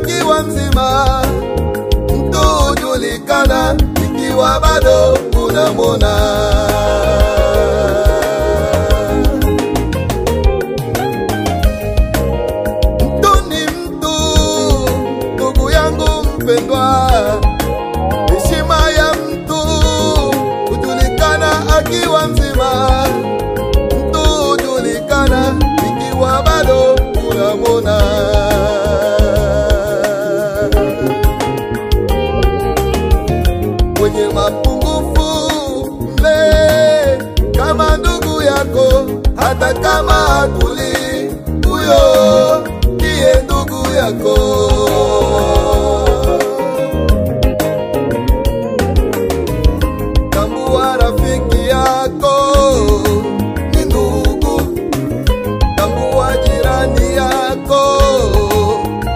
akiwa mzima, mtu hujulikana ikiwa bado unamwona. Mtu ni mtu, ndugu yangu mpendwa. Heshima ya mtu hujulikana akiwa mzima, mtu hujulikana ikiwa bado unamwona. Mwenye mapungufu mle kama ndugu yako, hata kama hakuli, huyo ndiye ndugu yako. Tambua rafiki yako ni ndugu, tambua jirani yako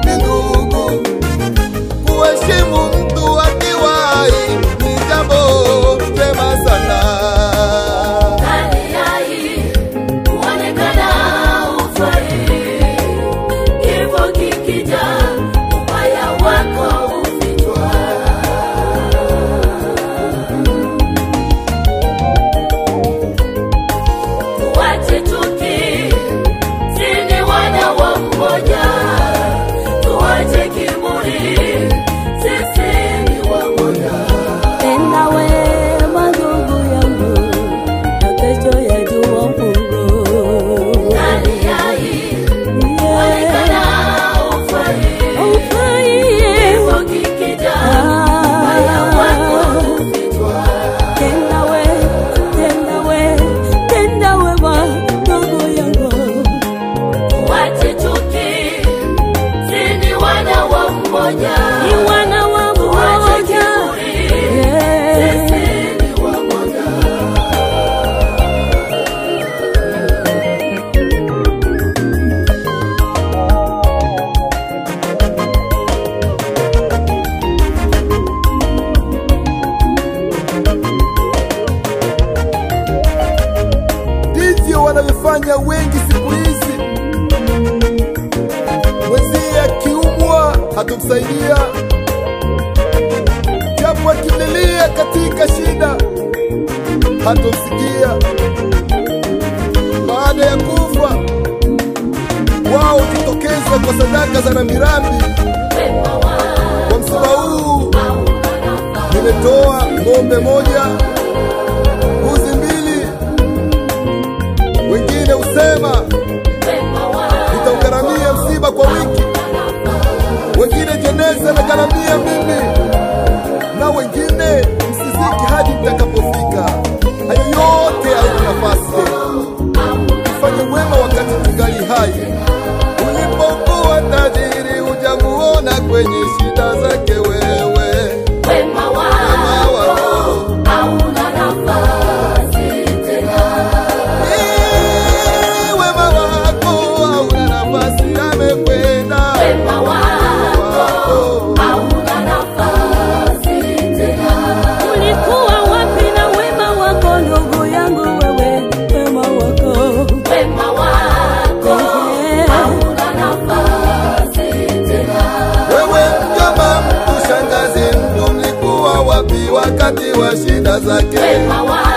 ni ndugu. Kuheshimu mtu akiwa hai ni jambo jema sana. Ndani ya hii kuonekana hufai, kifo kikija ubaya wako hufichwa. Tuache chuki, sisi ni wana wa mmoja. Tuache kiburi, sisi ni wamoja. Tenda wema ndugu yangu, na kesho yajua Mungu. Ndani ya hii kuonekana hufai, kifo kikija ubaya wako hufichwa. Tenda wema ndugu yangu. Tuache chuki, sisi ni wana wa mmoja. Ni wana wa Tuache mmoja. kiburi, sisi ni wamoja. Ndivyo wanavyofanya wengi siku hizi. Mwenzie akiumwa hatumsaidia, japo akimlilia katika shida hatumsikia. Baada ya kufa wao hujitokeza kwa sadaka za rambirambi. Wema wako Kwa msiba huu hauna nafasi. nimetoa ng'ombe moja, mbuzi mbili. Wengine husema Wema wako nitaugharamia msiba kwa wiki, wengine jeneza na gharamia mimi, na wengine msiziki hadi mtakapofika. Hayo yote hauna nafasi. Fanye wema wakati tungali hai. Ulipokuwa tajiri hujamuona kwenye shida zake wewe. wema wako hauna nafasi tena. Wema wako hauna nafasi, amekwenda. Wema wako hauna nafasi tena. Ulikuwa wapi na wema wako ndugu yangu wewe? Wema wako. Wema wako hauna nafasi tena. Wewe mjomba, mtu, shangazi, mtu, mlikuwa wapi wakati wa shida zake? Wema wako